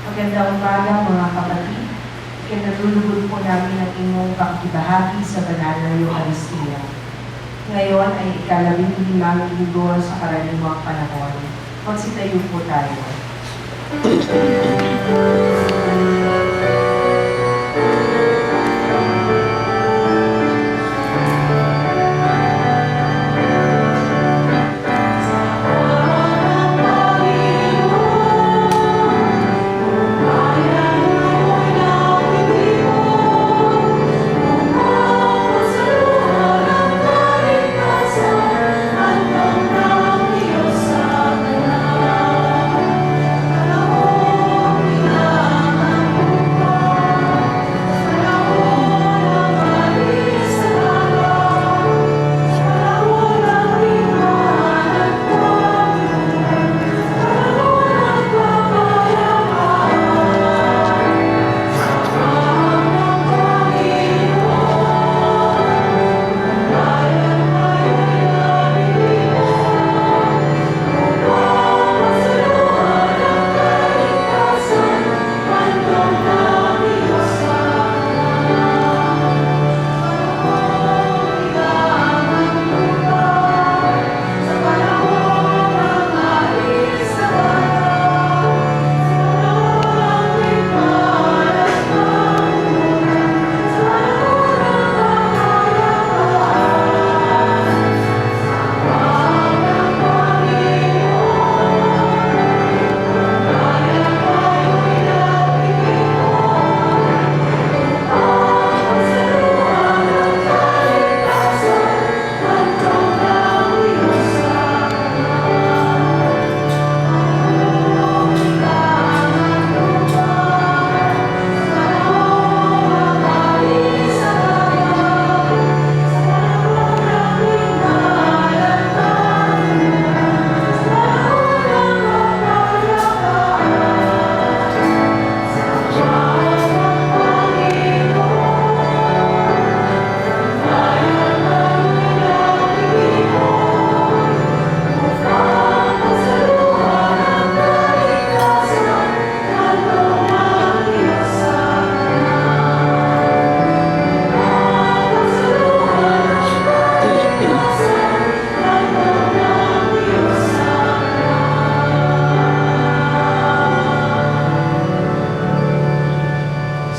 Magandang umaga mga kapatid. Kinalulugod po namin ang inyong pakibahagi sa banal na Eucharistia. Ngayon ay ika-15 linggo sa karaniwang panahon. Magsitayo po tayo.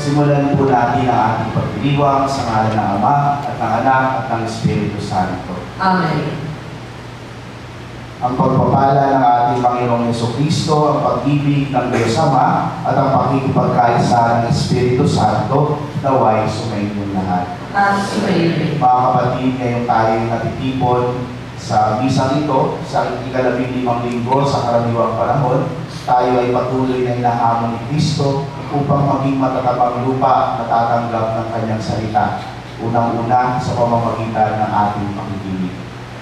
Simulan po natin ang ating pagdiriwang sa ngalan ng Ama at ng Anak at ng Espiritu Santo. Amen. Ang pagpapala ng ating Panginoong Jesucristo, ang pag-ibig ng Diyos Ama at ang pakikipagkaisa ng Espiritu Santo naway sumainyo lahat. Amen. Mga kapatid, ngayon tayo natitipon sa misang ito sa ika-15 linggo sa karaniwang panahon. Tayo ay patuloy na hinahamon ni Kristo upang maging matatabang lupa na tatanggap ng kanyang salita. Unang-una sa pamamagitan ng ating pakikinig.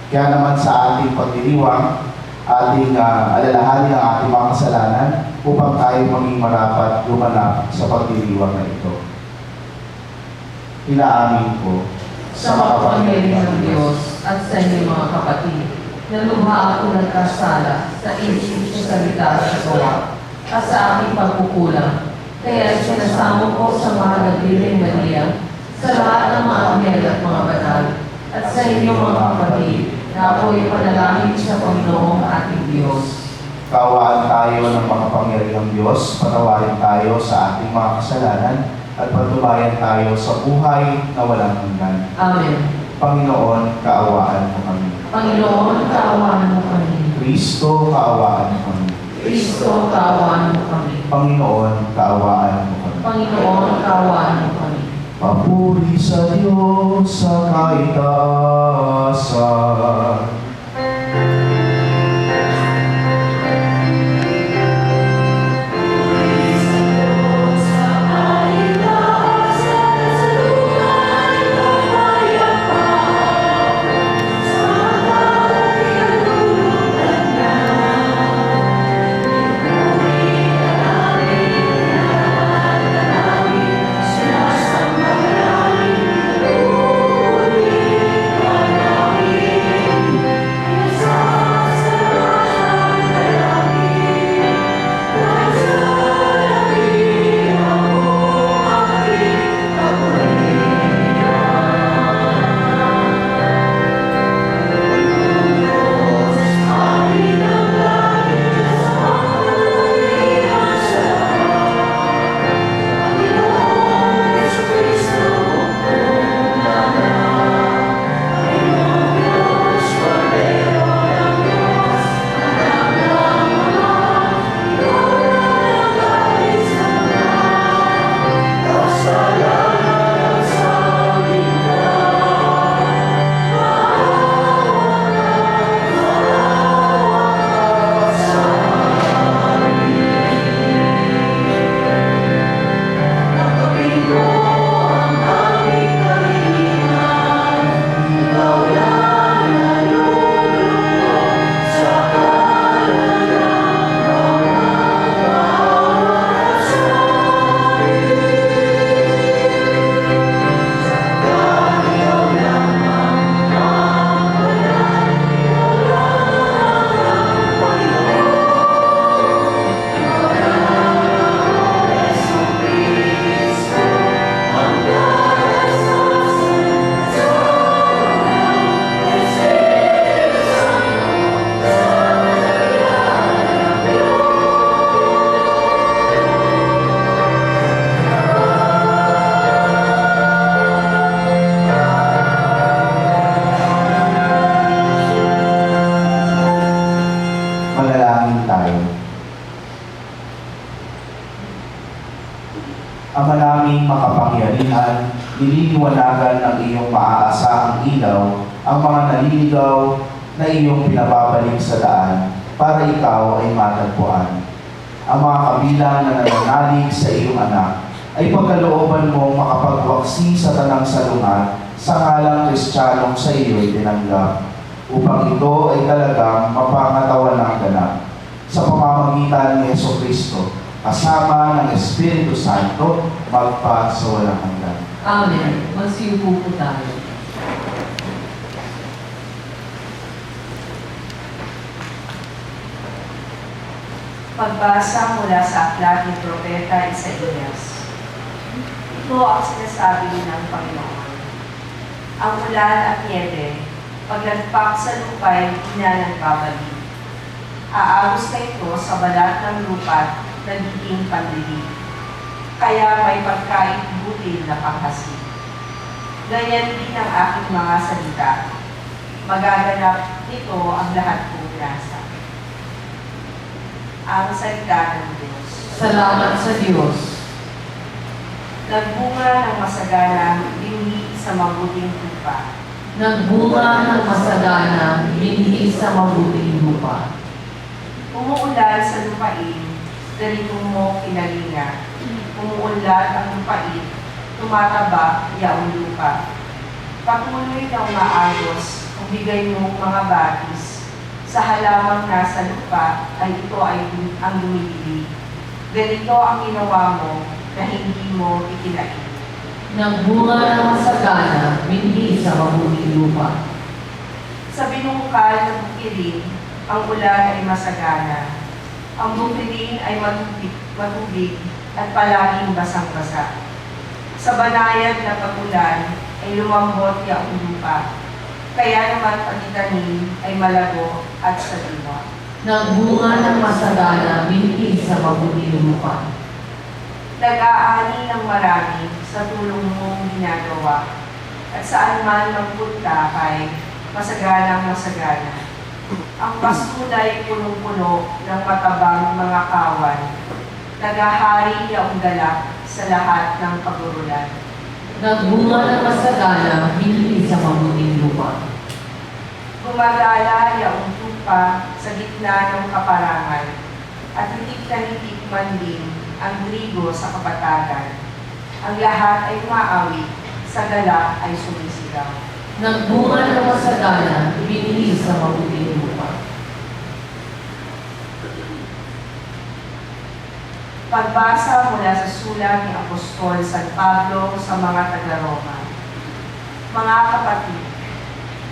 Kaya naman sa ating pagdiriwang, ating alalahanin ang ating mga kasalanan upang tayo maging marapat lumanap sa pagdiriwang na ito. Inaamin ko Sa makapangyarihan ng Diyos at sa inyong mga kapatid, na lubha ako nagkasala sa isip, sa salita, sa gawa, at sa aking pagkukulang. Kaya sinasamo ko sa mga nagdiring Maria, sa lahat ng mga anghel at mga banal, at sa inyong mga kapatid, na ako'y panalangin sa Panginoong ating Diyos. Kaawaan tayo ng makapangyarihang Diyos, patawarin tayo sa ating mga kasalanan, at patubayan tayo sa buhay na walang hanggan. Amen. Panginoon, kaawaan mo kami. Panginoon, kaawaan mo kami. Kristo, kaawaan mo kami. Kristo, kaawaan mo kami. Panginoon, kaawaan mo kami. Panginoon, kaawaan mo kami. Papuri sa Diyos sa kaitaasan. Ama naming makapangyarihan, nililiwanagan ng iyong maaasahang ilaw ang mga naliligaw na iyong pinababalik sa daan para ikaw ay matagpuan. Ang mga kabilang na nananalig sa iyong anak ay pagkalooban mo makapagwaksi sa tanang salungat sa ngalang Kristiyanong sa iyo'y tinanggap, upang ito ay talagang mapangatawan ng ganap sa pamamagitan ni Jesucristo, kasama ng Espiritu Santo, magpa sa walang hanggan. Amen. Magsiupo po tayo. Pagbasa mula sa aklat ni Propeta Isaías. Ito ang sinasabi ng Panginoon. Ang ulan at niebe, paglagpak sa lupa'y inanagbabalik. Aagos na ito sa balat ng lupa't nagiging pandilig. Kaya may pagkain-butil na panghasik. Ganyan din ang aking mga salita. Magaganap nito ang lahat kong binasa. Ang salita ng Diyos. Salamat sa Diyos. Nagbunga ng masaganang binhi sa mabuting lupa. Nagbunga ng masagana, binhi sa mabuting lupa. Umuulan sa lupain, darito mo kinalinga. Umuulan ang lupain, tumataba yaong lupa. Patuloy na umaagos, bigay mo mga batis. Sa halamang nasa lupa ay ito ay ang lumilili. Ganito ang ginawa mo na hindi mo ikinain. Nagbunga ng masagana, binhi sa mabuting lupa. Sa binungkal na bukirin, ang ulan ay masagana. Ang bukirin ay matubig at palaging basang-basa. Sa banayad na pag-ulan ay lumambot yaong lupa. Kaya naman pagitanim ay malago at sariwa. Nagbunga ng masagana, binhi sa mabuting lupa. Nag-aani ng marami sa tulong mong ginagawa, at saan man magpunta kay masaganang masagana. Ang pastulay punong-puno ng matabang mga kawan, nagahari ang galak sa lahat ng pagurulan. Nagbunga ng masagana, binhi sa mabuting lupa. Gumagala yaong tupa sa gitna ng kaparangan, at hitik na hitik man din ang trigo sa kapatagan. Ang lahat ay umaawit, sa galak ay sumisigaw. Nagbunga ng masagana, binhi sa mabuting lupa. Pagbasa mula sa sulat ni Apostol San Pablo sa mga taga-Roma. Mga kapatid,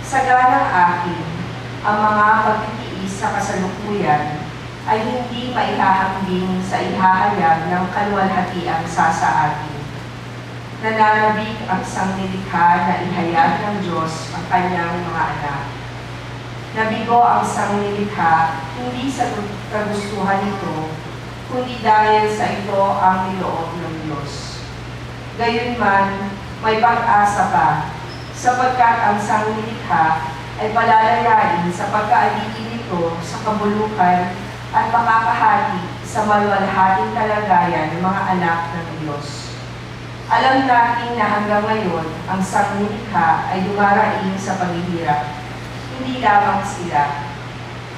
saganang akin, ang mga pagtitiis sa kasalukuyan ay hindi maihahambing sa ihahayag ng kaluwalhatiang sa atin. Nananabik ang sangnilikha na ihayag ng Diyos ang kanyang mga anak. Nabigo ang sangnilikha hindi sa kagustuhan nito, kundi dahil sa ito ang niloob ng Diyos. Gayunman, may pag-asa pa, sapagkat ang sangnilikha ay palalayain sa pagkaalipin nito sa kabulukan at makakahati sa maluwalhating kalagayan ng mga anak ng Diyos. Alam natin na hanggang ngayon, ang sangnilikha ay dumaraing sa paghihirap. Hindi lamang sila.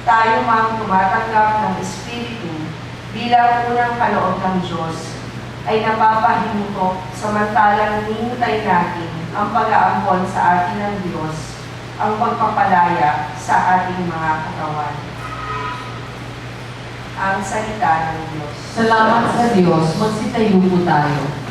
Tayo mang tumatanggap ng Espiritu bilang unang kaloob ng Diyos, ay napapahimutok samantalang hinihintay natin ang pag-aampon sa atin ng Diyos, ang pagpapalaya sa ating mga katawan. Ang salita ng Diyos. Salamat sa Diyos, magsitayo po tayo.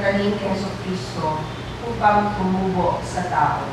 Tanim ni Jesucristo upang tumubo sa tao.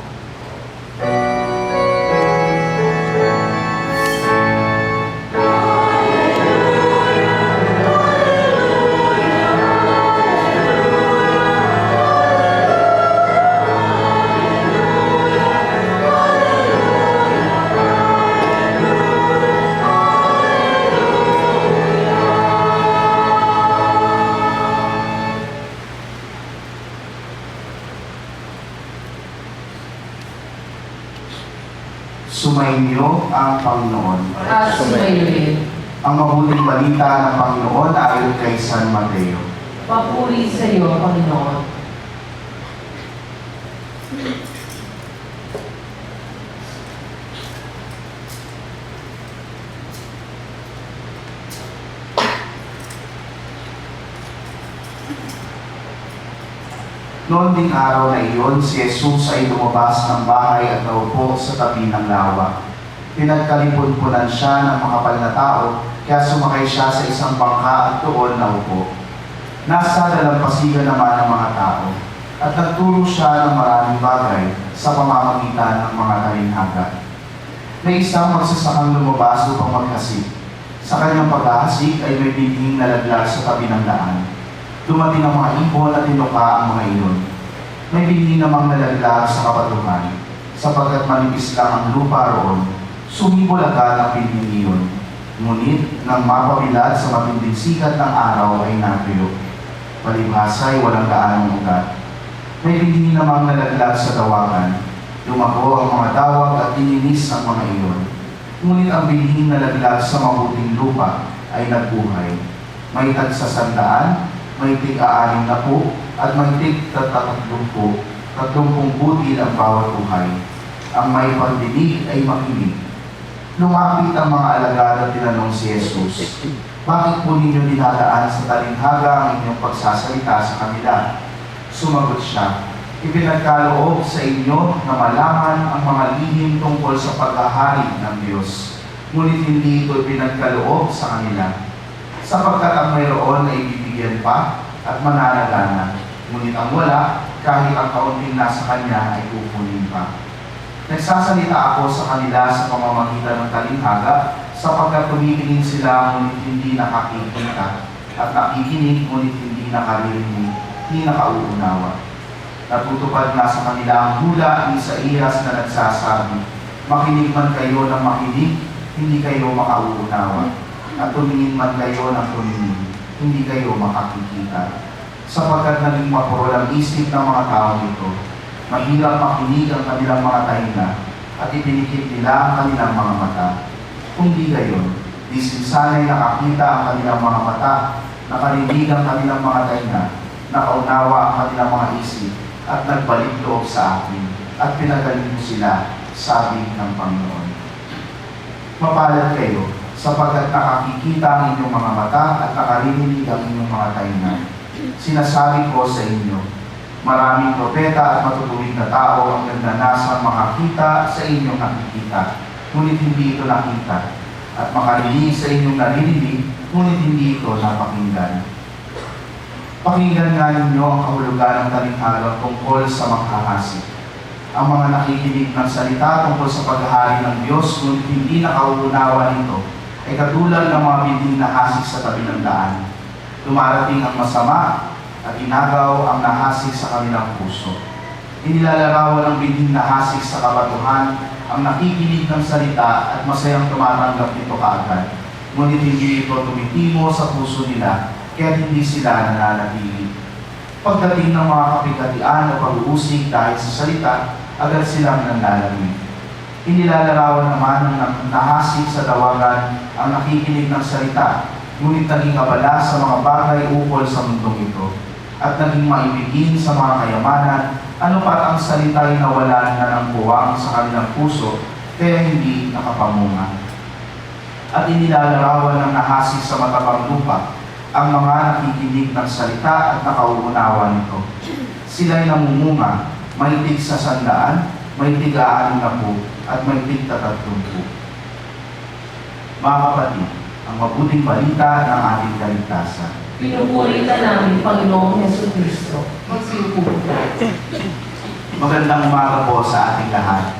Sumainyo ang Panginoon. At sumayo rin. Ang mabuting balita ng Panginoon ayon kay San Mateo. Papuri sa iyo, Panginoon. Noon ding araw na iyon, si Jesus ay lumabas ng bahay at naupo sa tabi ng lawa. Pinagkalipon-punan siya ng makapal na tao, kaya sumakay siya sa isang bangka at doon naupo. Nasa dalampasigan naman ng mga tao, at nagturo siya ng maraming bagay sa pamamagitan ng mga talinhaga. May isang magsasakang lumabas upang maghasid. Sa kanyang paghahasik ay may binging nalaglag sa tabi ng daan. Dumating ang mga ibon at tinuka ang mga iyon. May binging namang nalaglag sa kapatuhan, sapagkat manipis lang ang lupa roon. Sumibol agad ang binging iyon. Ngunit nang mapabilad sa matinding sikat ng araw ay natuyo. Palibhasa ay walang gaanong ugat. May binging namang nalaglag sa dawagan. Lumago ang mga dawag at ininis ang mga iyon. Ngunit ang binging nalaglag sa mabuting lupa ay nagbuhay. May tagsa 100, may tig-60 at may tig-30 butil ang bawat buhay. Ang may pandinig ay makinig. Lumapit ang mga alagad at tinanong si Jesus, "Bakit po ninyo dinadaan sa talinghaga ang inyong pagsasalita sa kanila?" Sumagot siya, "Ipinagkaloob sa inyo na malaman ang mga lihim tungkol sa paghahari ng Diyos. Ngunit hindi ito ipinagkaloob sa kanila. Sapagkat ang mayroon ay bibigyan pa at mananagana, ngunit ang wala, kahit ang kaunting nasa kanya ay kukunin pa. Nagsasalita ako sa kanila sa pamamagitan ng talinghaga, sapagkat tumitingin sila ngunit hindi nakakikita, at nakikinig ngunit hindi nakaririnig, hindi nakauunawa. Natutupad na sa kanila ang hula ni Isaías na nagsasabi, makinig man kayo ng makinig, hindi kayo makauunawa. At tumingin man kayo ng tumingin, hindi kayo makakikita. Sapagkat naging mapurol ang isip ng mga tao ito. Mahirap makinig ang kanilang mga tainga at ipinikit nila ang kanilang mga mata. Kung di gayon, di sana'y nakakita ang kanilang mga mata, nakarinig ang kanilang mga tainga, nakaunawa ang kanilang mga isip, at nagbalik loob sa akin, at pinagaling mo sila, sabi ng Panginoon. Mapalad kayo, sapagkat nakakikita ang inyong mga mata at nakarinig ang inyong mga tainga. Sinasabi ko sa inyo, maraming propeta at matutuwid na tao ang nagnanasang makakita sa inyong nakikita, ngunit hindi ito nakita, at makarinig sa inyong narinig, ngunit hindi ito napakinggan. Pakinggan nga ninyo ang kahulugan ng talinghaga tungkol sa maghahasik. Ang mga nakikinig ng salita tungkol sa paghahari ng Diyos, ngunit hindi nakauunawa nito, ay katulad ng mga binding nahasik sa tabi ng daan. Dumarating ang masama at inagaw ang nahasik sa kanilang puso. Inilalarawan ng binding nahasik sa kabatuhan ang nakikinig ng salita at masayang tumatanggap nito kaagad. Ngunit hindi ito tumitimo sa puso nila, kaya hindi sila nananatili. Pagdating ng mga kapigatian o pag-uusig dahil sa salita, agad silang nanlalamig. Inilalarawan naman ng nahasik sa dawagan ang nakikinig ng salita, ngunit naging abala sa mga bagay ukol sa mundong ito, at naging maibigin sa mga kayamanan, ano pat ang salita ay nawalan na ng buwang sa kanilang puso, kaya hindi nakapamunga. At inilalarawan ng nahasik sa matabang lupa, ang mga nakikinig ng salita at nakauunawa nito. Sila'y namumunga, may tig sa 100, may tig-60, at may tig-30. Mga kapatid, ang mabuting balita ng ating kaligtasan. Pinupuri ka namin, Panginoong Jesucristo. Magsiupo ka. Magandang umaga po sa ating lahat.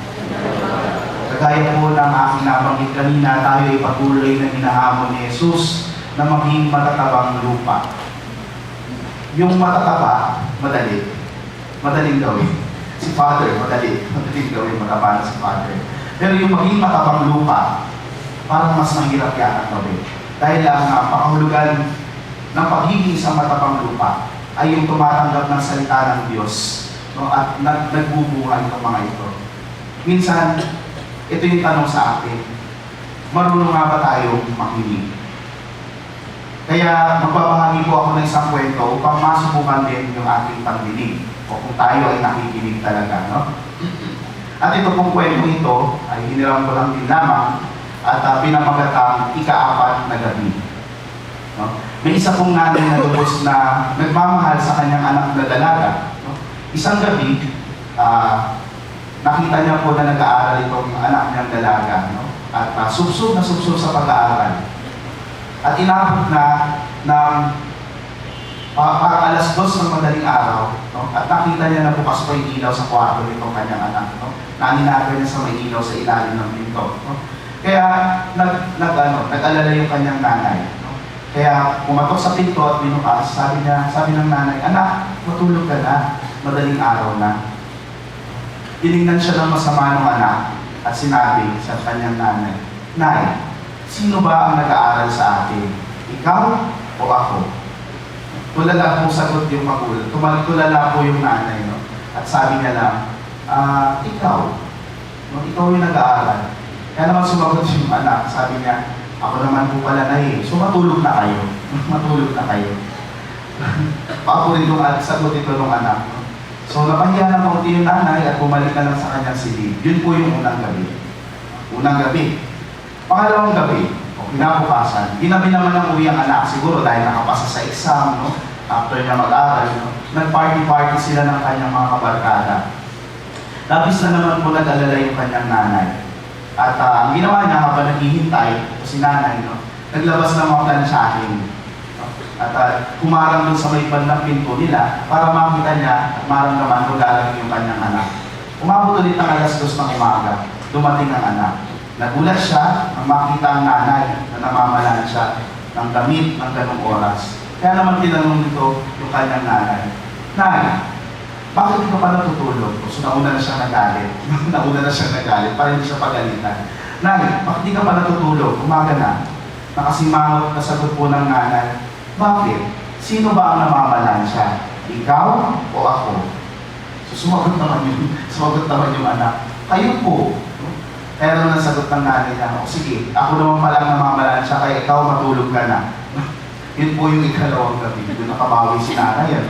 Kagaya po ng aking nabanggit kanina, tayo ay patuloy na hinahamon ni Jesus na maging matatabang lupa. Yung matataba, madali. Madaling gawin. Si Father, madaling gawin, mataba na si Father. Pero yung maging matabang lupa, parang mas mahirap yata gawin. Dahil ang pakahulugan ng pagiging isang matabang lupa ay yung tumatanggap ng salita ng Diyos, no? At nagbubuhay ng mga ito. Minsan, ito yung tanong sa atin. Marunong nga ba tayo makinig? Kaya magbabahagi po ako ng isang kwento upang masubukan din yung ating pagdinig o kung tayo ay nakikinig talaga, no? At ito pong kwento ito ay hiniram ko lang din lamang at pinamagatang ika-4 na gabi. No? May isa pong nanay na lubos na nagmamahal sa kanyang anak na dalaga. No? Isang gabi, nakita niya po na nag-aaral itong anak niyang dalaga. No? At subsub na subsub sa pag-aaral. At inabot na ng parang alas 2 ng madaling araw, no? At nakita niya na bukas pa yung ilaw sa kwarto nitong kanyang anak. No? Naninagaw niya sa may ilaw sa ilalim ng pinto. No? Kaya nag-alala yung kanyang nanay. No? Kaya pumatok sa pinto at binukas, sabi ng nanay, "Anak, matulog ka na, madaling araw na." Tinignan siya ng masama ng anak at sinabi sa kanyang nanay, "Nay, sino ba ang nag-aaral sa atin? Ikaw o ako?" Tulala po sagot yung magulang. Tulala po yung nanay. No? At sabi niya lang, "Ikaw. No? Ikaw yung nag-aaral." Kaya naman sumagot yung anak. Sabi niya, "Ako naman po pala na eh. So matulog na kayo." Matulog na kayo. Papurin yung sagot ito ng anak. No? So napahiya ng kaunti yung nanay at bumalik na lang sa kanyang silid. Yun po yung unang gabi. Unang gabi. Pangalawang gabi, kinabukasan, ginabi naman ng uwi ang anak, siguro dahil nakapasa sa exam, no? After niya mag-aral, no? Nag-party-party sila ng kanyang mga kabarkada. Labis na naman po nag-alala yung kanyang nanay. At ang ginawa niya habang naghihintay, si nanay, no? Naglabas ng mga tansyahin. No? At humarang dun sa may bandang pinto nila para makita niya at maramdaman kung galing yung kanyang anak. Umabot ulit ng alas 2 ng umaga, dumating ang anak. Nagulat siya nang makita ang nanay na namamalaan siya ng damit ng ganong oras. Kaya naman tinanong nito yung kanyang nanay, "Nay, bakit di ka pa natutulog?" So nauna na siya nagalit. Nauna na siya nagalit para hindi siya pagalitan. "Nay, bakit di ka pa natutulog? Umaga na." Nakasimangot na sagot po ng nanay, "Bakit? Sino ba ang namamalaan siya? Ikaw o ako?" So sumagot naman yung anak, "Kayo po." Kaya naman ang sagot ng nanay niya, "O sige, ako naman palang namamalaan siya, kaya ikaw matulog ka na." Yun po yung ikalawang gabi. Doon nakabawi si nanay yan.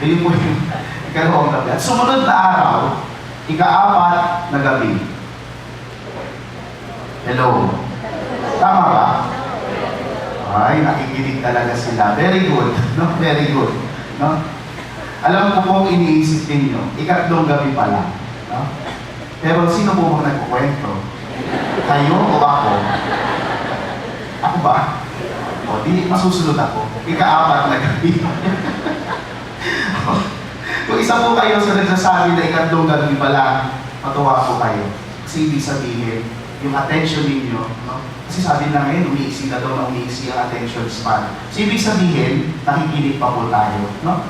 Yun po yung ikalawang gabi. At sumunod na araw, ika-4 na gabi. Hello? Tama ba? Ay, nakikinig talaga sila. Very good. No? Very good. No? Alam ko pong iniisip ninyo, ikatlong gabi pala. No? Pero sino po bang nagkukwento? Kayo o ako? Ako ba? O, di masusunod ako. Ika-4 na gabi. Kung isa po kayo sa nagsasabi na ikatlong gabi pala, matuwa po kayo. Kasi ibig sabihin, yung attention ninyo, no? Kasi sabi na ngayon, umiiksi na daw na umiiksi ang attention span. So ibig sabihin, nakikinig pa po tayo. No?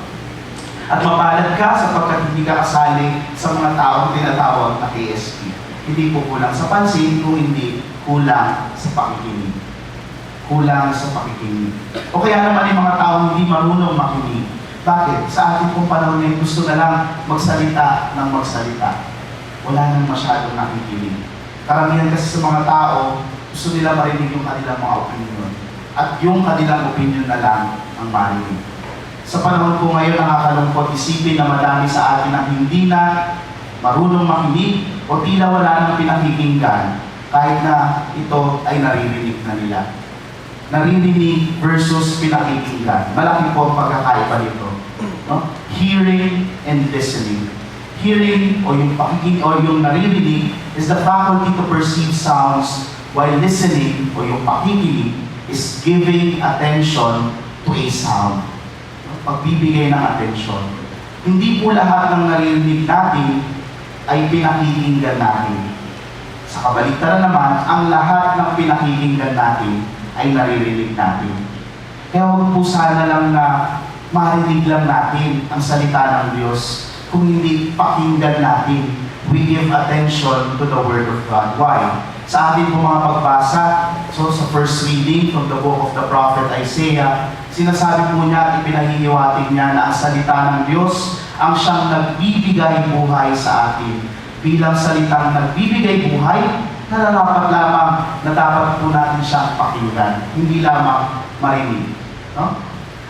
At mapalad ka sapagkat hindi ka kasali sa mga taong tinatawag na KSP. Hindi po kulang sa pansin, kung hindi kulang sa pakikinig. Kulang sa pakikinig. O kaya naman yung mga taong hindi marunong makinig. Bakit? Sa ating pong panahon ngayon, gusto na lang magsalita ng magsalita. Wala nang masyadong nakikinig. Karamihan kasi sa mga tao, gusto nila marinig yung kanilang mga opinion. At yung kanilang opinion na lang ang marinig. Sa panahon po ngayon, nakakalungkot isipin na madami sa atin ang hindi na marunong makinig o tila wala nang pinakikinggan kahit na ito ay naririnig na nila. Naririnig versus pinakikinggan. Malaki po ang pagkakaiba nito. No? Hearing and listening. Hearing o yung pakikinig o yung naririnig is the faculty to perceive sounds, while listening o yung pakikinig is giving attention to a sound. Pagbibigay ng atensyon. Hindi po lahat ng naririnig natin ay pinakikinggan natin. Sa kabaligtaran naman, ang lahat ng pinakikinggan natin ay naririnig natin. Kaya huwag po sana lang na marinig lang natin ang salita ng Diyos kung hindi pakinggan natin. We give attention to the Word of God. Why? Sa ating po mga pagbasa, so sa first reading from the book of the prophet Isaiah, sinasabi po niya at ipinahihiwatig niya na ang salita ng Diyos ang siyang nagbibigay buhay sa atin. Bilang salitang nagbibigay buhay, nararapat lamang na dapat po natin siyang pakinggan, hindi lamang marinig. No?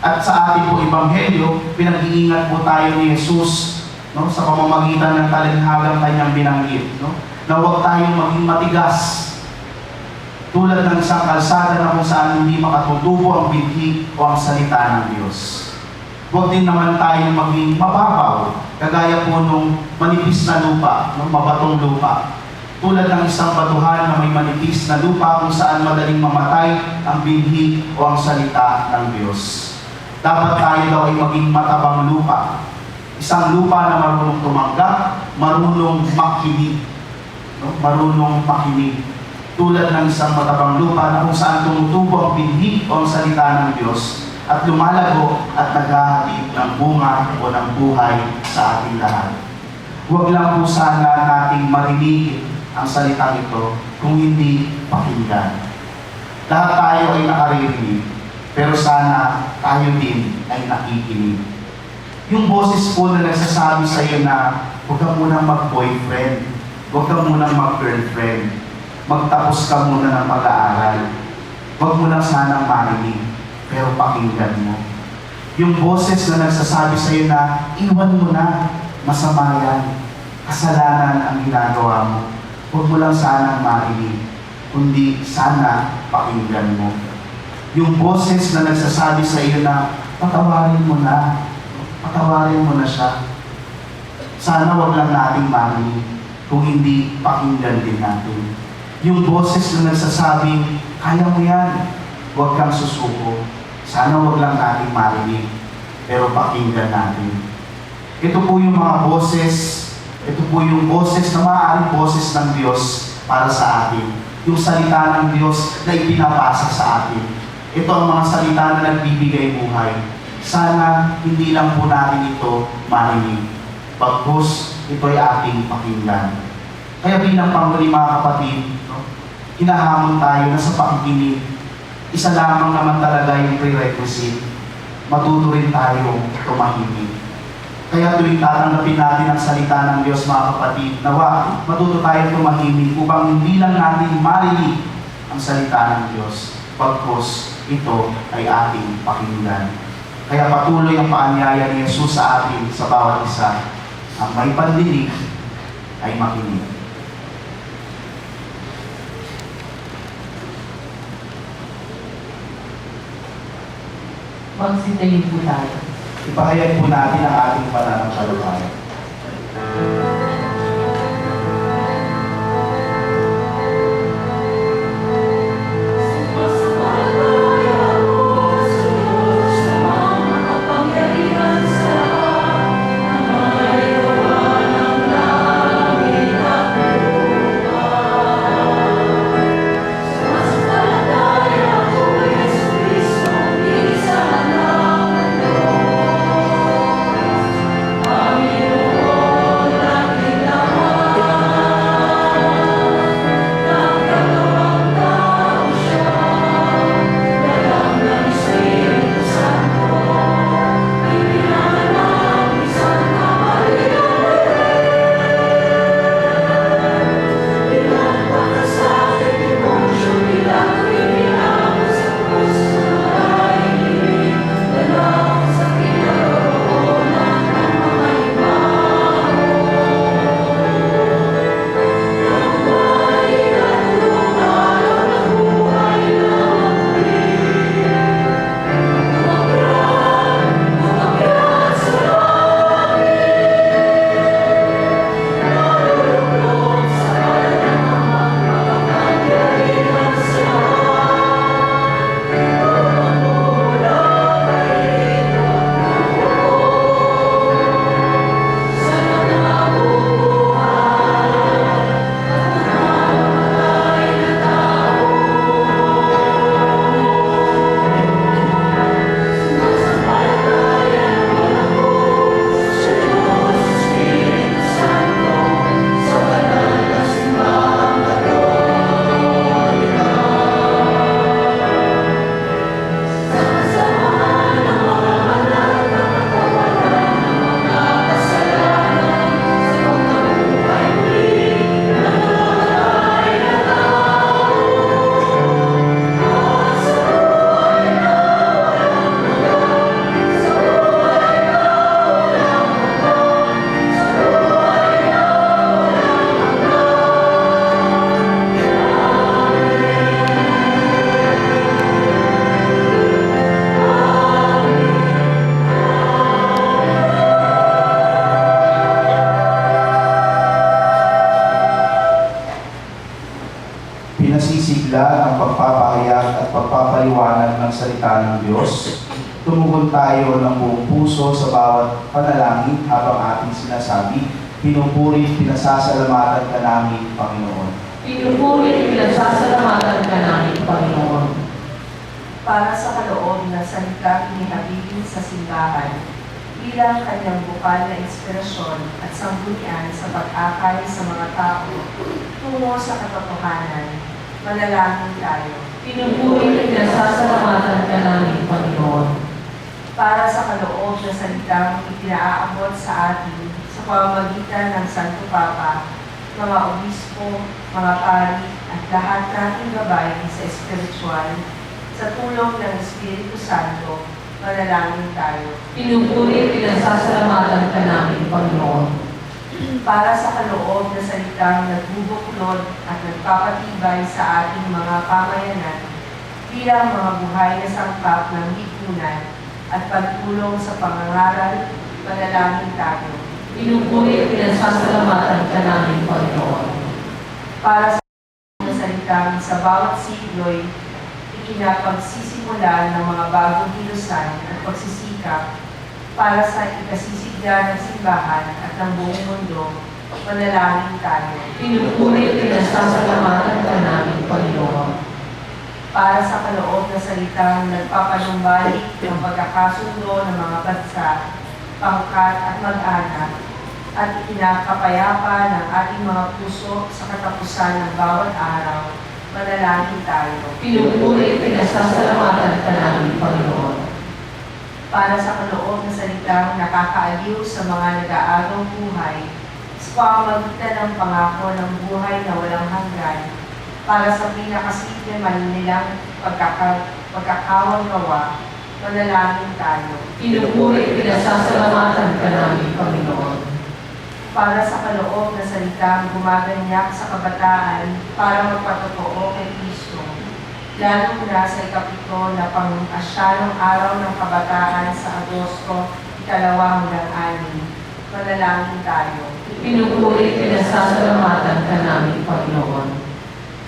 At sa ating po Ebanghelyo, pinag-iingat po tayo ni Jesus, no, sa pamamagitan ng talinghagang kanyang binanggit, no, na huwag tayong maging matigas tulad ng isang kalsada na kung saan hindi makatutubo ang binhi o ang salita ng Diyos. Huwag din naman tayong maging mababaw, kagaya po nung manipis na lupa, no, mabatong lupa. Tulad ng isang batuhan na may manipis na lupa kung saan madaling mamatay ang binhi o ang salita ng Diyos. Dapat tayo daw ay maging matabang lupa. Isang lupa na marunong tumanggap, marunong makinig. No? Marunong makinig. Tulad ng isang matabang lupa na kung saan tumutubo ang binhi o ang salita ng Diyos at lumalago at naghahatid ng bunga o ng buhay sa ating lahat. Huwag lang po sana nating marinig ang salitang ito kung hindi pakinggan. Lahat tayo ay nakaririnig, pero sana tayo din ay nakikinig. Yung boses po na nagsasabi sa iyo na huwag ka munang mag-boyfriend, huwag ka munang mag-girlfriend, magtapos ka muna ng pag-aaral, huwag mo lang sanang marinig, pero pakinggan mo. Yung boses na nagsasabi sa iyo na iwan mo na, masama yan, kasalanan ang ginagawa mo, huwag mo lang sanang marinig, kundi sana pakinggan mo. Yung boses na nagsasabi sa iyo na patawarin mo na siya. Sana wag lang nating marinig, kung hindi pakinggan din natin. Yung boses na nagsasabing, kaya mo yan, huwag kang susuko. Sana wag lang nating marinig, pero pakinggan natin. Ito po yung mga boses, ito po yung boses na maaaring boses ng Diyos para sa atin. Yung salita ng Diyos na ipinapasa sa atin. Ito ang mga salita na nagbibigay buhay. Sana hindi lang po natin ito marinig. Bagkus, ito ay ating pakinggan. Kaya bilang panghuli mga kapatid, no, hinahamon tayo na sa pakikinig, isa lamang naman talaga yung prerequisite. Matuto rin tayo tumahimik. Kaya tuwing tatanggapin natin ang salita ng Diyos mga kapatid, nawa, matuto tayo tumahimik upang hindi lang natin marinig ang salita ng Diyos. Pagkos ito ay ating pakinggan. Kaya patuloy ang paanyaya ni Jesus sa atin sa bawat isa. Ang may pandinig ay makinig. Magsitayin po tayo. Ipahayag po natin ang ating pananampalataya. Amen. salita ng Diyos. Tumugon tayo ng buong puso sa bawat panalangin habang ating sinasabi, pinupuri at pinasasalamatan ka namin, Panginoon. Pinupuri at pinasasalamatan ka namin, Panginoon. Para sa kaloob na salitang inihabigin sa simbahan, bilang kanyang bukal na inspirasyon at sanggunian sa pag-akay sa mga tao tungo sa katotohanan, manalangin tayo. Pinupuri at pinasasalamatan ka namin, Panginoon. Para sa kaloob na salitang ipinaaabot sa atin sa pamamagitan ng Santo Papa, mga obispo, mga pari, at lahat nating gabay sa espiritual, sa tulong ng Espiritu Santo, manalangin tayo. Pinupuri at pinasasalamatan ka namin, Panginoon. Para sa kaloob na salitang nagbubuklod at nagpapatibay sa ating mga pamayanan bilang mga buhay na sangkap ng lipunan at pagtulong sa pangangaral, manalangin tayo. Pinupuri at pinasasalamatan ka namin, Panginoon. Para sa salitang sa bawat siglo'y ikinapagsisimula ng mga bagong kilusan at pagsisikap para sa ikasisigla ng simbahan at ng buong mundo, manalangin tayo. Pinupuri at pinasasalamatan ka namin, Panginoon. Para sa kaloob na salitang nagpapanumbalik ng pagkakasundo ng mga bansa, pangkat at mag-anak, at ikinakapayapa ng ating mga puso sa katapusan ng bawat araw, manalangin tayo. Pinupuri at pinasasalamatan ka namin, Panginoon. Para sa kaloob na salitang nakakaaliw sa mga nag-aagaw buhay, sa pamamagitan ng pangako ng buhay na walang hanggan, para sa pinakasimple man nilang pagkakawang gawa, manalangin tayo. Pinupuri at pinasasalamatan ka namin, Panginoon. Para sa kaloob na salitang gumaganyak sa kabataan para magpatotoo kay Kristo, lalo na sa ikapito na pang-asyalong araw ng kabataan sa Agosto, 2 hanggang 6, manalangin tayo. Pinupuri at pinasasalamatan ka namin, Panginoon.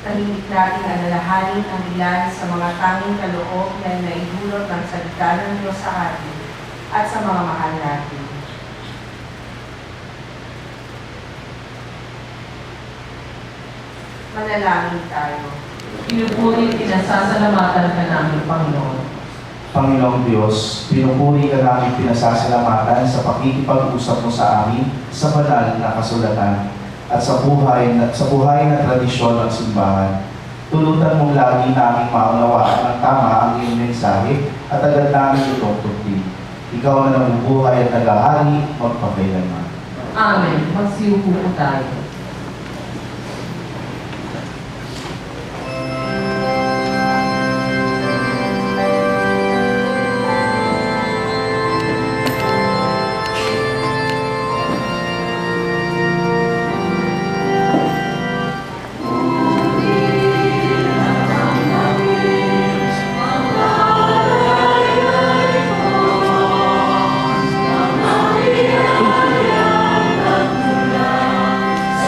Tahimik nating alalahanin ang ilan sa mga tanging kaloob na naidulot ng salita ng Diyos sa atin at sa mga mahal natin. Manalangin tayo. Pinupuri at pinasasalamatan ka namin, Panginoon. Panginoong Diyos, pinupuri ka namin pinasasalamatan sa pakikipag-usap mo sa amin sa banal na kasulatan at sa buhay na tradisyon ng simbahan. Tulutan mong lagi naming maunawaan ng tama ang iyong mensahe at agad namin itong tuklin. Ikaw na nabubuhay at naghahari magpakailanman. Amen. Magsiupo po tayo. Sa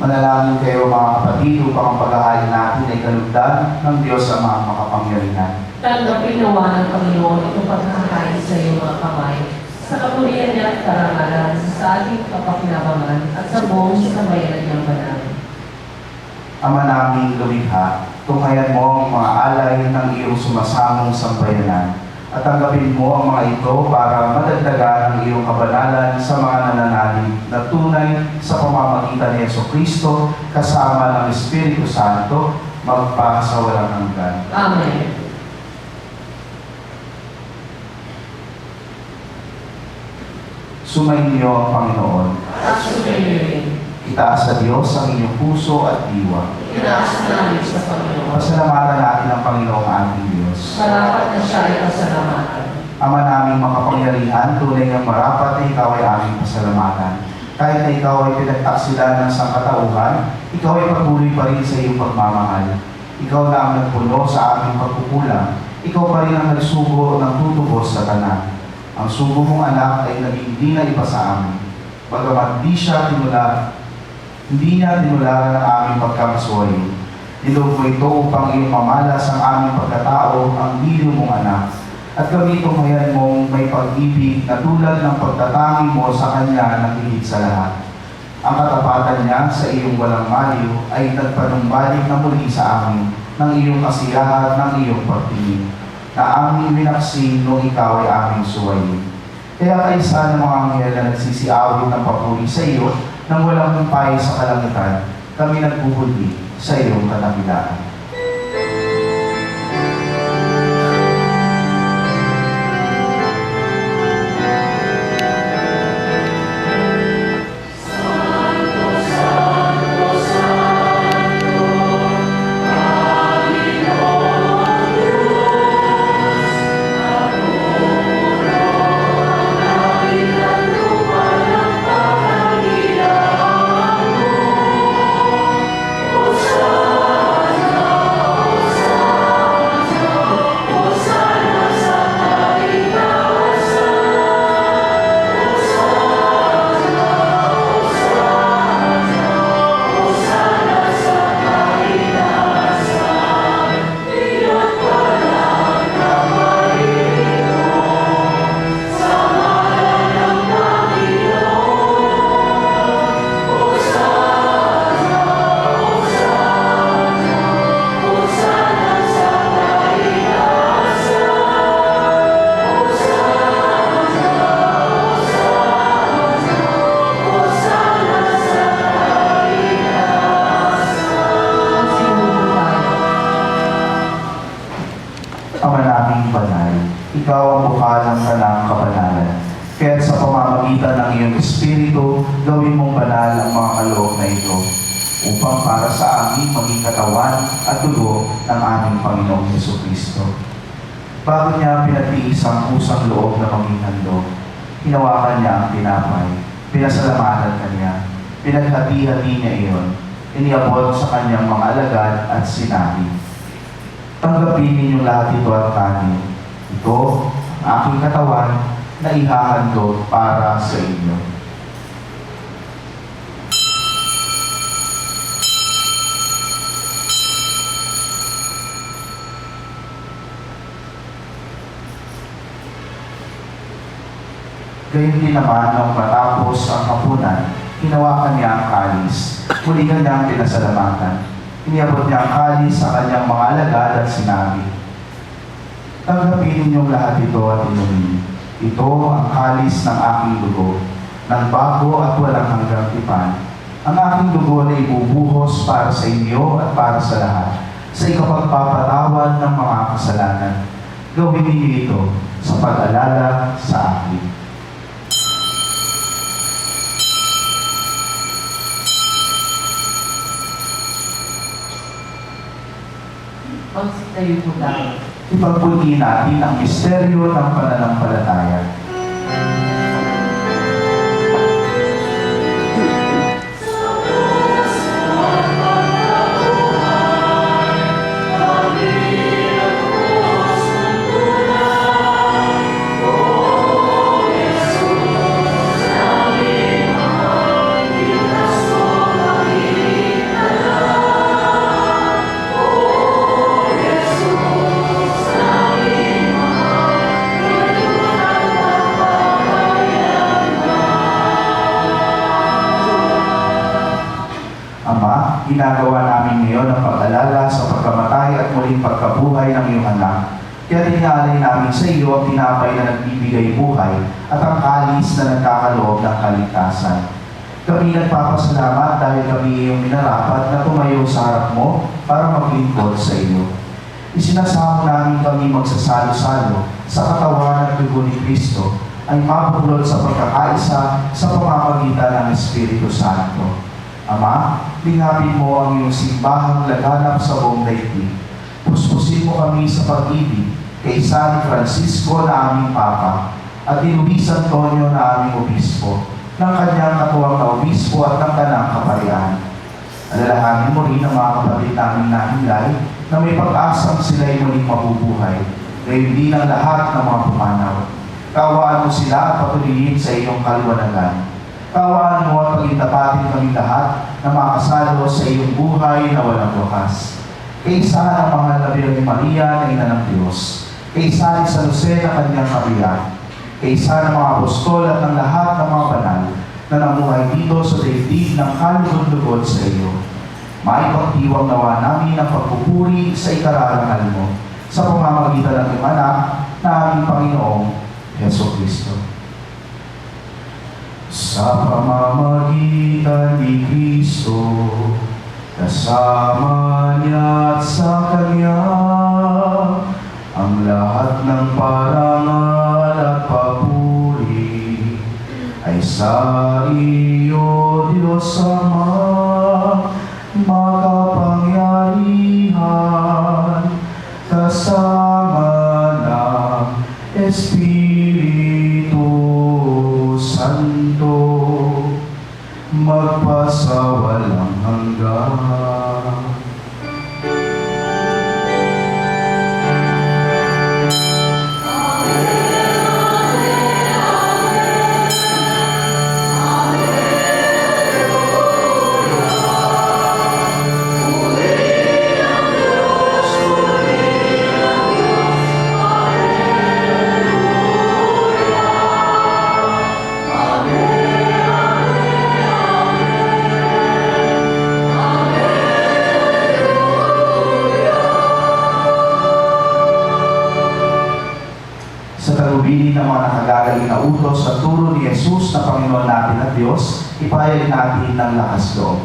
Manalangin kayo mga kapatid upang ang paghahari natin ay kalugdan ng Diyos Ama makapangyarihan. Tanggapin nawa ng Panginoon itong pagkakain sa iyong mga kamay, sa kapurihan niya at karangalan, sa ating kapakinabangan at sa buong sambayanan niyang banal. Ama naming lumikha, tunghayan mo ang mga alay ng iyong sumasamong sambayanan at tanggapin mo ang mga ito para madagdagan ang iyong kabanalan sa mga nananalig na tunay sa pamamagitan ni Jesucristo kasama ng Espiritu Santo magpa sa walang hanggan. Amen. Sumainyo ang Panginoon. At sumayin rin. Itaas sa Diyos ang inyong puso at diwa. Inaas namin sa Panginoon. Pasalamatan natin ang Panginoong ating Diyos. Marapat na siya ay pasalamatan. Ama naming makapangyarihan, tunay ng marapat na ikaw ay aming pasalamatan. Kahit na ikaw ay pinagtaksilan ng sangkatauhan, ikaw ay patuloy pa rin sa iyong pagmamahal. Ikaw na ang nagpuno sa aming pagkukulang. Ikaw pa rin ang nagsugo ng tutubos sa tanan. Ang sugo mong anak ay naging di na iba sa amin. Bagamat hindi niya tinularan ang aming pagkamasuhay. Nilog mo ito upang iyong mamalas ang aming pagkatao, ang diliw mong anak. At kami tunghayan mong may pag-ibig na tulad ng pagtatangi mo sa Kanya na higit sa lahat. Ang katapatan niya sa iyong walang maliw ay nagpanumbalik na muli sa amin ng iyong kasiyahan ng iyong pagtingin, na aming winaksin nung ikaw ay aming suwayin. Kaya kaisa ng mga anghel na nagsisiawit ng papuri sa iyo nang walang humpay sa kalangitan, kami nagbubuti sa iyong kadakilaan. Ama naming banal, ikaw ang bukal ng kanang kabanalan. Kaya sa pamamagitan ng iyong Espiritu, gawin mong banal ang mga kaloob na ito, upang para sa amin maging katawan at dugo ng aming Panginoong Jesucristo. Bago niya pinatiis ang kusang loob na maging handog, hinawakan niya ang tinapay, pinasalamatan kanya, pinaghati-hati niya iyon, iniabot sa kanyang mga alagad at sinabi, "Tanggapin ninyong lahat ito at kanin. Ito ang aking katawan na ihahandog para sa inyo." Gayun din naman nung matapos ang hapunan, hinawakan niya ang kalis. Muli kanyang pinasalamatan. Iniabot niya ang kalis sa kanyang mga alagad at sinabi, "Tanggapin ninyong lahat ito at inumin. Ito ang kalis ng aking dugo, ng bago at walang hanggang tipan. Ang aking dugo na ibubuhos para sa inyo at para sa lahat, sa ikapagpapatawad ng mga kasalanan. Gawin ninyo ito sa pag-alala sa akin." Magsitayo po tayo. Ipagpuli natin ang misteryo ng pananampalataya. ginagawa namin ngayon ang pag-alala sa pagkamatay at muling pagkabuhay ng iyong anak. Kaya tinalay namin sa iyo ang tinapay na nagbibigay buhay at ang kalis na nagkakaloob ng kaligtasan. Kami nagpapasalamat dahil kami iyong minarapat na tumayo sa harap mo para maglingkod sa iyo. Isinasamo namin kami magsasalo-salo sa katawan at dugo ni Kristo ay mapulot sa pagkakaisa sa pamamagitan ng Espiritu Santo. Ama, lingapin mo ang iyong simbahang laganap sa buong daigdig. Puspusin mo kami sa pag-ibig kay San Francisco na aming Papa at ni Luis Antonio na aming Obispo, ng kanyang katuwang na Obispo at ng kanang kaparian. Alalahanin mo rin ang mga kapatid namin nahilay na may pag-asang sila'y muling mabubuhay, gayon din ang lahat ng mga pumanaw. Kawaan mo sila at patuloyin sa iyong kaliwanagan. Kawaan mo at pagintapatin kami lahat na makasalo sa iyong buhay na walang wakas. Kaisa ng mahal na Birhen Maria na Ina ng Diyos. Kaisa ni San Jose na kanyang kabiyak. Kaisa ng mga apostol at ng lahat ng mga banal na namuhay dito sa daigdig ng kalugod-lugod sa iyo. Maipagdiwang nawa namin ang pagpupuri sa ikararangal mo sa pamamagitan ng iyong anak na aming Panginoong Jesucristo. Sa pamamagitan ni Kristo, kasama niya at sa Kanya, ang lahat ng parangal at papuri ay sa iyo, Diyos Ama, makapangyarihan, kasama ng Espiritu Santo, magpasawalang hanggan. Ng mga nakagagaling na utos sa turo ni Jesus na Panginoon natin at Diyos, ipahayag natin ng lakas loob.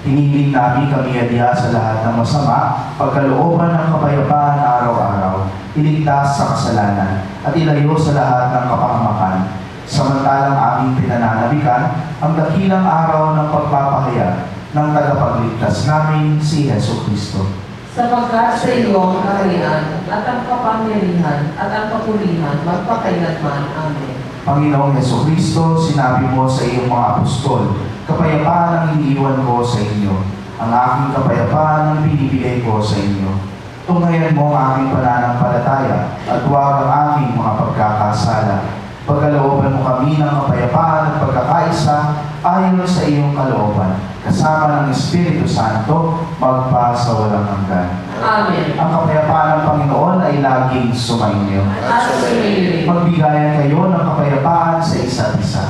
Hinihiling namin kami adya sa lahat ng masama, pagkalooban ng kapayapaan araw-araw, iligtas sa kasalanan, at ilayo sa lahat ng kapahamakan. Samantalang aming pinananabikan ang dakilang araw ng pagpapahayag ng tagapagligtas namin si Jesucristo. Sapagkat sa iyo ang kaharian at ang kapangyarihan at ang kapulihan magpakailanman. Amen. Panginoong Jesucristo, sinabi mo sa iyong mga apostol Kapayapaan ang iniiwan ko sa inyo. Ang aking kapayapaan ang binibigay ko sa inyo. Tunghayan mo ang aking pananampalataya at huwag ang aking mga pagkakasala. Pagkalooban mo kami ng kapayapaan at pagkakaisa ayon sa iyong kalooban, kasama ng Espiritu Santo, magpa sa walang hanggan. Amen. Ang kapayapaan ng Panginoon ay laging sumainyo. At sumainyo. Magbigayan kayo ng kapayapaan sa isa't isa.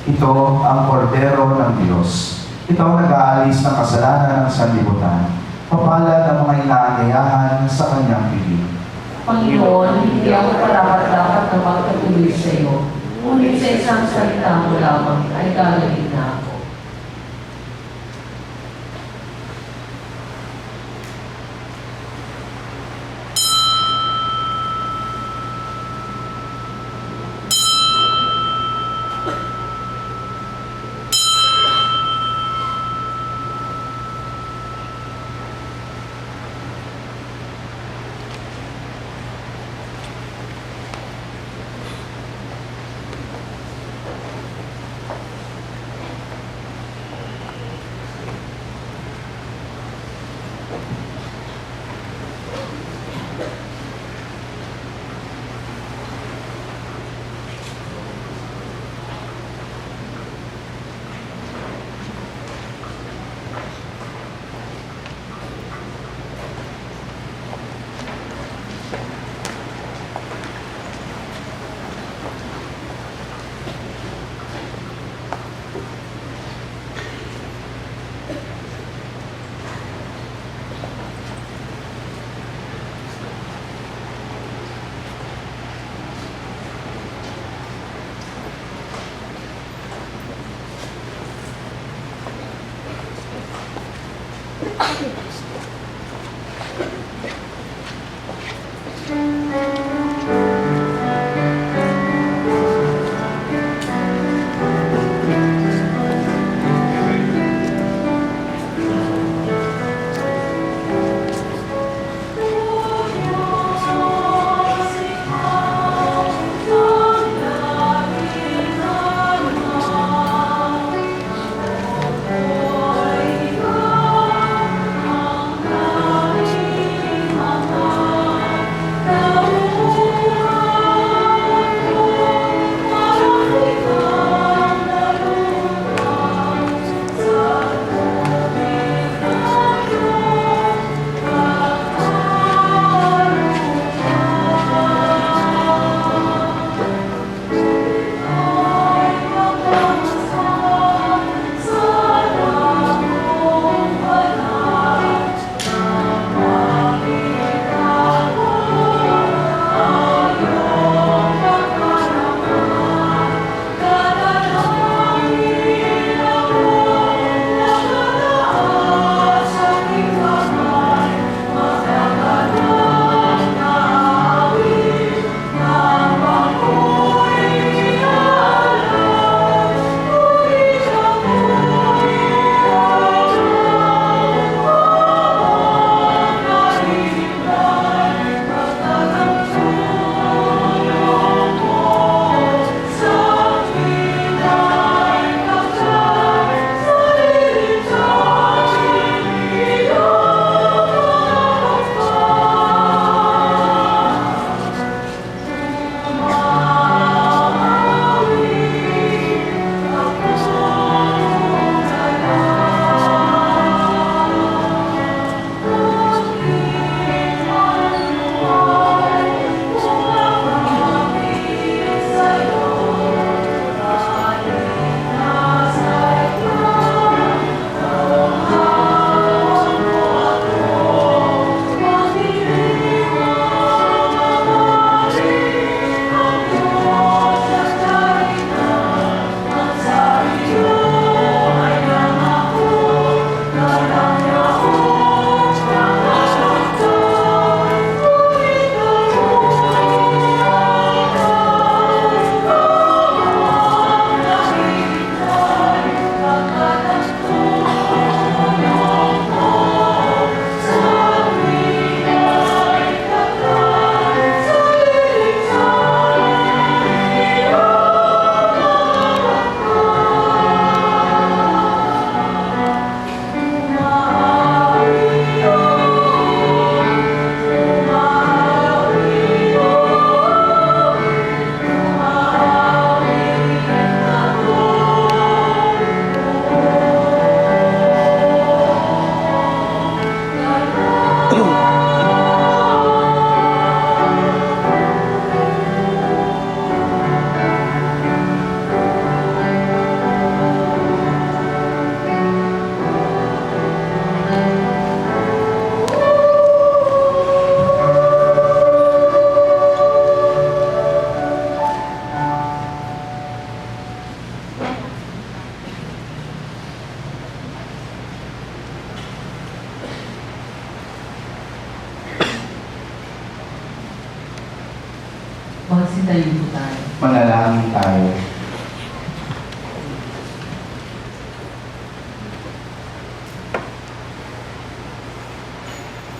Ito ang kordero ng Diyos. Ito ang nag-aalis ng kasalanan ng sanlibutan. Papalad ang mga inaanyayahan sa kanyang bibig. Panginoon, hindi ako dapat na magpatuloy sa iyo. Ngunit sa isang salita mo lamang ay gagawin na ako. Magsitayo po tayo. Manalangin tayo.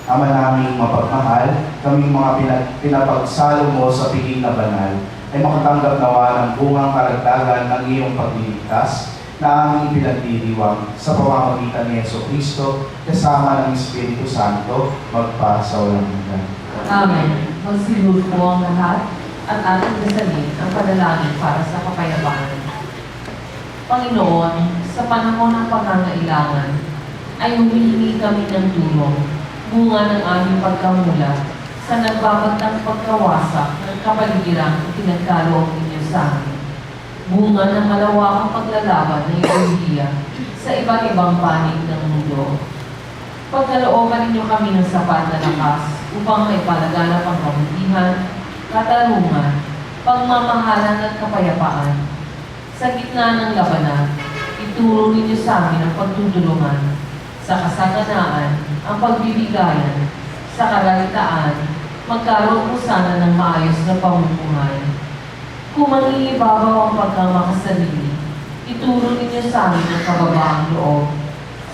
Ama naming mapagmahal, kaming mga pinapagsalo mo sa piling na banal, ay makatanggap nawa ng bungang karagdagan ng iyong pagliligtas na aming pinagdiriwang sa pamamagitan ni Jesucristo kasama ng Espiritu Santo magpa sa walang hanggan. Amen. Magsilod po ang lahat at ating dasalin ang panalangin para sa kapayapaan. Panginoon, sa panahon ng pangangailangan, ay humihingi kami ng tulong, bunga ng aming pagkamulat sa nagbabagtang pagkawasak ng kapaligirang pinagkaloob ninyo sa amin. Bunga ng malawakang paglalaban ng ideolohiya sa iba't ibang panig ng mundo. Pagkalooban ninyo kami ng sapat na lakas upang maipalaganap ang kabutihan, katarungan, pagmamahalan at kapayapaan. Sa gitna ng labanan, ituro ninyo sa amin ang pagtutulungan, sa kasaganaan, ang pagbibigayan, sa kalalitaan, magkaroon po sana ng maayos na pamumuhay. Kung mangingibabaw ang pagkamakasarili, ituro ninyo sa amin ang kababaang loob.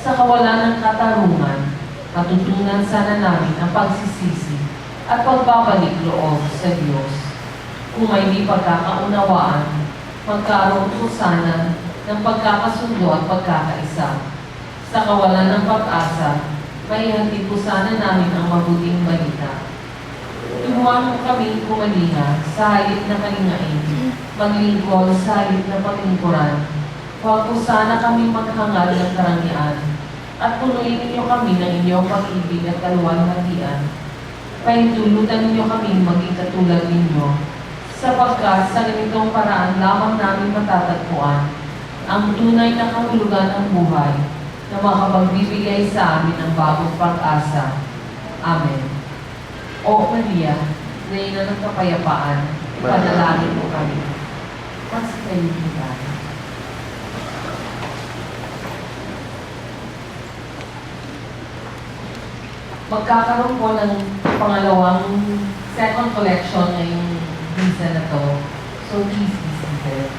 Sa kawalan ng katarungan, matutunan sana namin ang pagsisisi at pagbabalik loob sa Diyos. Kung may di pagkakaunawaan, magkaroon po sana ng pagkakasundo at pagkakaisa. Sa kawalan ng pag-asa, maihatid po sana namin ang mabuting balita. Turuan mo kami kumalinga sa halip na kalingain, maglingkod sa halip na paglingkuran. Huwag po sana kami maghangal ng karangyaan, at punuin ninyo kami ng inyong pag-ibig at kaluwalhatian. Pahintulutan ninyo kami maging katulad ninyo, sapagkat sa ganitong paraan lamang namin matatagpuan ang tunay na kahulugan ng buhay na makapagbibigay sa amin ng bagong pag-asa. Amen. O Maria, Reyna ng Kapayapaan, panalangin mo kami. Magsitayo po tayo. Magkakaroon po ng pangalawang second collection ngayong visa na to. So please be seated.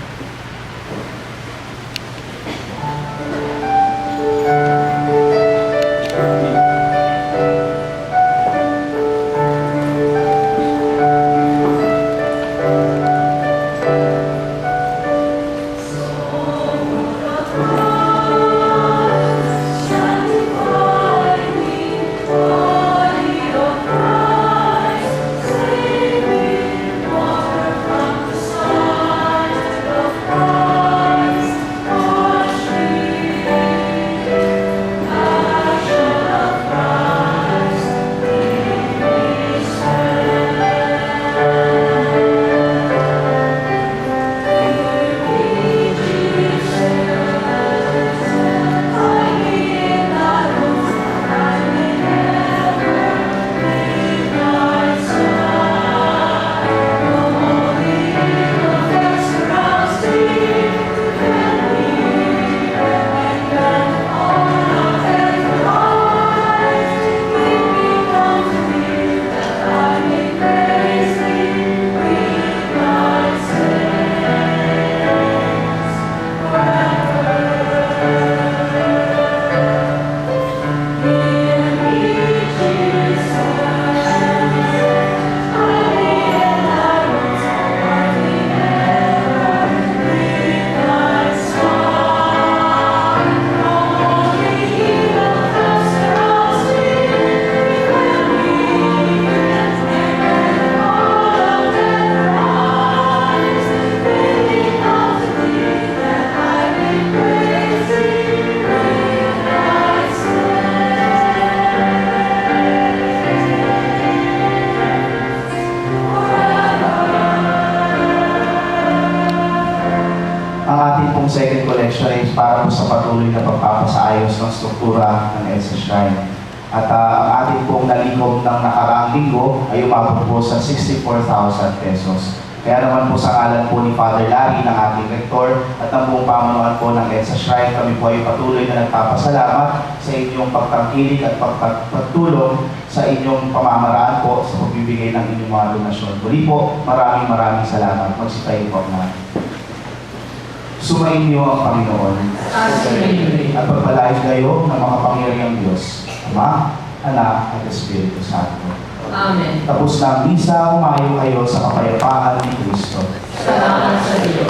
Second collection is para po sa patuloy na pagpapasaayos ng struktura ng EDSA Shrine. At ang ating pong nalikom ng nakaraang linggo ay umabot po sa 64,000 pesos. Kaya naman po sa ngalan po ni Father Larry, ng ating rektor, at ng buong pamunuan po ng EDSA Shrine, kami po ay patuloy na nagpapasalamat sa inyong pagtangkilik at pagtulong sa inyong pamamaraan po sa pagbibigay ng inyong mga donasyon. Muli po, maraming salamat. Magsitayin po na. Sumayin niyo ang Panginoon At sumayin. at pagpalain kayo ng makapangyarihang Diyos, Ama, Anak, at Espiritu Santo. Amen. Tapos na ang misa, umayo kayo sa kapayapaan ni Kristo. Salamat sa Diyos.